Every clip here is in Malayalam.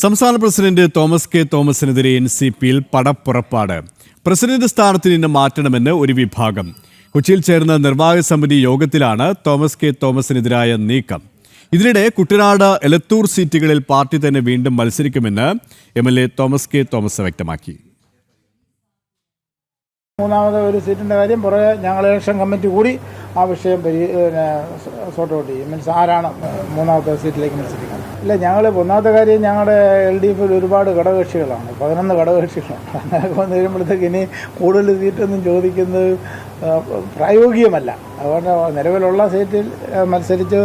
സംസ്ഥാന പ്രസിഡന്റ് തോമസ് കെ തോമസിനെതിരെ എൻസിപിയിൽ പടപ്പുറപ്പാട്. പ്രസിഡന്റ് സ്ഥാനത്ത് നിന്ന് മാറ്റണമെന്ന് ഒരു വിഭാഗം. കൊച്ചിയിൽ ചേർന്ന നിർവാഹക സമിതി യോഗത്തിലാണ് തോമസ് കെ തോമസിനെതിരായ നീക്കം. ഇതിനിടെ കുട്ടനാട് എലത്തൂർ സീറ്റുകളിൽ പാർട്ടി തന്നെ വീണ്ടും മത്സരിക്കുമെന്ന് MLA തോമസ് കെ തോമസ് വ്യക്തമാക്കി. മൂന്നാമത് ഒരു സീറ്റിൻ്റെ കാര്യം പുറകെ ഞങ്ങൾ ഇലക്ഷൻ കമ്മിറ്റി കൂടി ആ വിഷയം സോർട്ട് ഔട്ട് ചെയ്യും. മീൻസ് ആരാണ് മൂന്നാമത്തെ സീറ്റിലേക്ക് മത്സരിക്കുന്നത്. ഇല്ല, ഞങ്ങൾ ഒന്നാമത്തെ കാര്യം ഞങ്ങളുടെ LDF ഒരുപാട് ഘടകകക്ഷികളാണ്, 11 ഘടകകക്ഷികളാണ്. അങ്ങനെ വന്നു കഴിയുമ്പോഴത്തേക്ക് ഇനി കൂടുതൽ സീറ്റൊന്നും ചോദിക്കുന്നത് പ്രായോഗികമല്ല. അതുകൊണ്ട് നിലവിലുള്ള സീറ്റിൽ മത്സരിച്ച്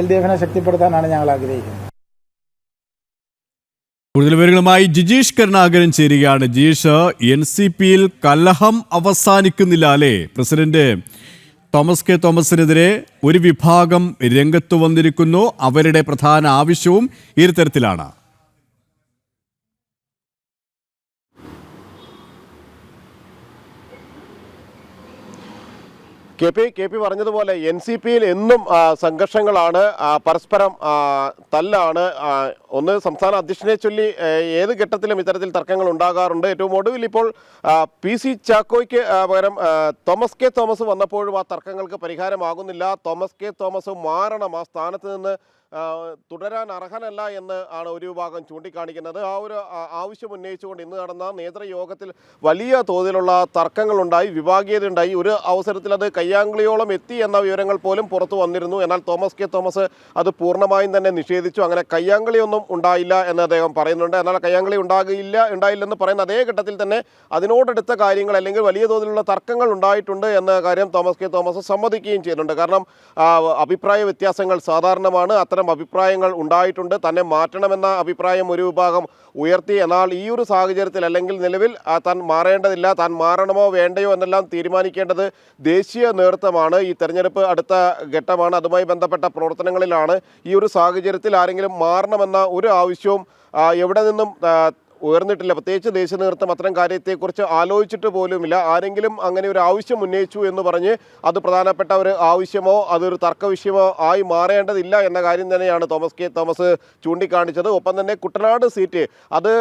LDFനെ ശക്തിപ്പെടുത്താനാണ് ഞങ്ങൾ ആഗ്രഹിക്കുന്നത്. കൂടുതൽ വിവരങ്ങളുമായി ജിജീഷ് കരുണാകരൻ ചേരുകയാണ്. ജിജീഷ്, NCPയിൽ കലഹം അവസാനിക്കുന്നില്ല അല്ലേ? പ്രസിഡന്റ് തോമസ് കെ തോമസിനെതിരെ ഒരു വിഭാഗം രംഗത്തു വന്നിരിക്കുന്നു. അവരുടെ പ്രധാന ആവശ്യവും ഈ തരത്തിലാണ്. കെ പി പറഞ്ഞതുപോലെ NCPയിൽ എന്നും സംഘർഷങ്ങളാണ്, പരസ്പരം തല്ലാണ്. ഒന്ന് സംസ്ഥാന അധ്യക്ഷനെ ചൊല്ലി ഏത് ഘട്ടത്തിലും ഇത്തരത്തിൽ തർക്കങ്ങൾ ഉണ്ടാകാറുണ്ട്. ഏറ്റവും ഒടുവിൽ ഇപ്പോൾ PC ചാക്കോയ്ക്ക് പകരം തോമസ് കെ തോമസ് വന്നപ്പോഴും ആ തർക്കങ്ങൾക്ക് പരിഹാരമാകുന്നില്ല. തോമസ് കെ തോമസ് മാറണം, ആ സ്ഥാനത്ത് നിന്ന് തുടരാൻ അർഹനല്ല എന്ന് ആണ് ഒരു വിഭാഗം ചൂണ്ടിക്കാണിക്കുന്നത്. ആ ഒരു ആവശ്യം ഉന്നയിച്ചുകൊണ്ട് ഇന്ന് നടന്ന നേതൃയോഗത്തിൽ വലിയ തോതിലുള്ള തർക്കങ്ങളുണ്ടായി, വിഭാഗീയതയുണ്ടായി. ഒരു അവസരത്തിൽ അത് കയ്യാങ്കളിയോളം എത്തി എന്ന വിവരങ്ങൾ പോലും പുറത്തു വന്നിരുന്നു. എന്നാൽ തോമസ് കെ തോമസ് അത് പൂർണ്ണമായും തന്നെ നിഷേധിച്ചു. അങ്ങനെ കയ്യാങ്കളിയൊന്നും ഉണ്ടായില്ല എന്ന് അദ്ദേഹം പറയുന്നുണ്ട്. എന്നാൽ കയ്യാങ്കളി ഉണ്ടായില്ലെന്ന് പറയുന്ന അതേ ഘട്ടത്തിൽ തന്നെ അതിനോടടുത്ത കാര്യങ്ങൾ അല്ലെങ്കിൽ വലിയ തോതിലുള്ള തർക്കങ്ങൾ ഉണ്ടായിട്ടുണ്ട് എന്ന കാര്യം തോമസ് കെ തോമസ് സമ്മതിക്കുകയും ചെയ്യുന്നുണ്ട്. കാരണം അഭിപ്രായ വ്യത്യാസങ്ങൾ സാധാരണമാണ്. അത്തരം അഭിപ്രായങ്ങൾ ഉണ്ടായിട്ടുണ്ട്. തന്നെ മാറ്റണമെന്ന അഭിപ്രായം ഒരു വിഭാഗം ഉയർത്തി. എന്നാൽ ഈ ഒരു സാഹചര്യത്തിൽ അല്ലെങ്കിൽ നിലവിൽ താൻ മാറേണ്ടതില്ല, താൻ മാറണമോ വേണ്ടയോ എന്നെല്ലാം തീരുമാനിക്കേണ്ടത് ദേശീയ നേതൃത്വമാണ്. ഈ തെരഞ്ഞെടുപ്പ് അടുത്ത ഘട്ടമാണ്, അതുമായി ബന്ധപ്പെട്ട പ്രവർത്തനങ്ങളിലാണ്. ഈ ഒരു സാഹചര്യത്തിൽ ആരെങ്കിലും മാറണമെന്ന ഒരു ആവശ്യവും എവിടെ നിന്നും ഉയർന്നിട്ടില്ല. പ്രത്യേകിച്ച് ദേശീയ നേതൃത്വം അത്തരം കാര്യത്തെക്കുറിച്ച് ആലോചിച്ചിട്ട് പോലുമില്ല. ആരെങ്കിലും അങ്ങനെ ഒരു ആവശ്യം ഉന്നയിച്ചു എന്ന് പറഞ്ഞ് അത് പ്രധാനപ്പെട്ട ഒരു ആവശ്യമോ അതൊരു തർക്ക വിഷയമോ ആയി മാറേണ്ടതില്ല എന്ന കാര്യം തന്നെയാണ് തോമസ് കെ തോമസ് ചൂണ്ടിക്കാണിച്ചത്. ഒപ്പം തന്നെ കുട്ടനാട് സീറ്റ് അത്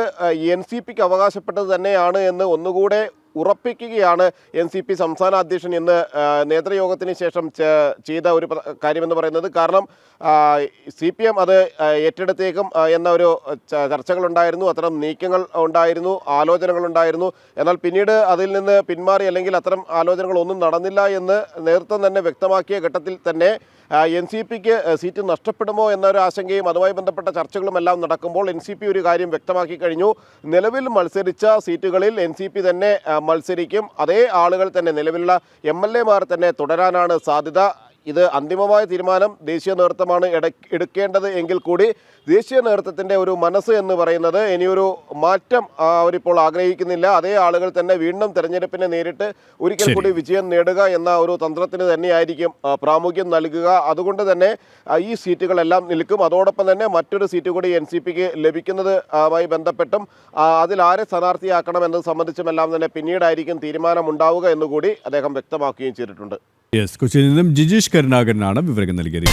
NCPക്ക് അവകാശപ്പെട്ടത് തന്നെയാണ് എന്ന് ഒന്നുകൂടെ ഉറപ്പിക്കുകയാണ് NCP സംസ്ഥാന അധ്യക്ഷൻ ഇന്ന് നേതൃയോഗത്തിന് ശേഷം ചെയ്ത ഒരു കാര്യമെന്ന് പറയുന്നത്. കാരണം CPM അത് ഏറ്റെടുത്തേക്കും എന്ന ഒരു ചർച്ചകളുണ്ടായിരുന്നു, അത്തരം നീക്കങ്ങൾ ഉണ്ടായിരുന്നു, ആലോചനകളുണ്ടായിരുന്നു. എന്നാൽ പിന്നീട് അതിൽ നിന്ന് പിന്മാറി അല്ലെങ്കിൽ അത്തരം ആലോചനകളൊന്നും നടന്നില്ല എന്ന് നേതൃത്വം തന്നെ വ്യക്തമാക്കിയ ഘട്ടത്തിൽ തന്നെ NCPക്ക് സീറ്റ് നഷ്ടപ്പെടുമോ എന്നൊരു ആശങ്കയും അതുമായി ബന്ധപ്പെട്ട ചർച്ചകളും എല്ലാം നടക്കുമ്പോൾ NCP ഒരു കാര്യം വ്യക്തമാക്കി കഴിഞ്ഞു. നിലവിൽ മത്സരിച്ച സീറ്റുകളിൽ NCP തന്നെ മത്സരിക്കും. അതേ ആളുകൾ തന്നെ, നിലവിലുള്ള MLA മാർ തന്നെ തുടരാനാണ് സാധ്യത. ഇത് അന്തിമമായ തീരുമാനം ദേശീയ നേതൃത്വമാണ് എടുക്കേണ്ടത് എങ്കിൽ കൂടി ദേശീയ നേതൃത്വത്തിൻ്റെ ഒരു മനസ്സ് എന്ന് പറയുന്നത് ഇനിയൊരു മാറ്റം അവരിപ്പോൾ ആഗ്രഹിക്കുന്നില്ല. അതേ ആളുകൾ തന്നെ വീണ്ടും തെരഞ്ഞെടുപ്പിനെ നേരിട്ട് ഒരിക്കൽ കൂടി വിജയം നേടുക എന്ന ഒരു തന്ത്രത്തിന് തന്നെയായിരിക്കും പ്രാമുഖ്യം നൽകുക. അതുകൊണ്ട് തന്നെ ഈ സീറ്റുകളെല്ലാം നിൽക്കും. അതോടൊപ്പം തന്നെ മറ്റൊരു സീറ്റ് കൂടി NCPക്ക് ലഭിക്കുന്നതുമായി ബന്ധപ്പെട്ടും അതിൽ ആരെ സ്ഥാനാർത്ഥിയാക്കണം എന്നത് സംബന്ധിച്ചുമെല്ലാം തന്നെ പിന്നീടായിരിക്കും തീരുമാനമുണ്ടാവുക എന്നുകൂടി അദ്ദേഹം വ്യക്തമാക്കുകയും ചെയ്തിട്ടുണ്ട്. കൊച്ചിയിൽ നിന്നും ജിജീഷ് കരുണാകരനാണ് വിവരങ്ങൾ നൽകിയത്.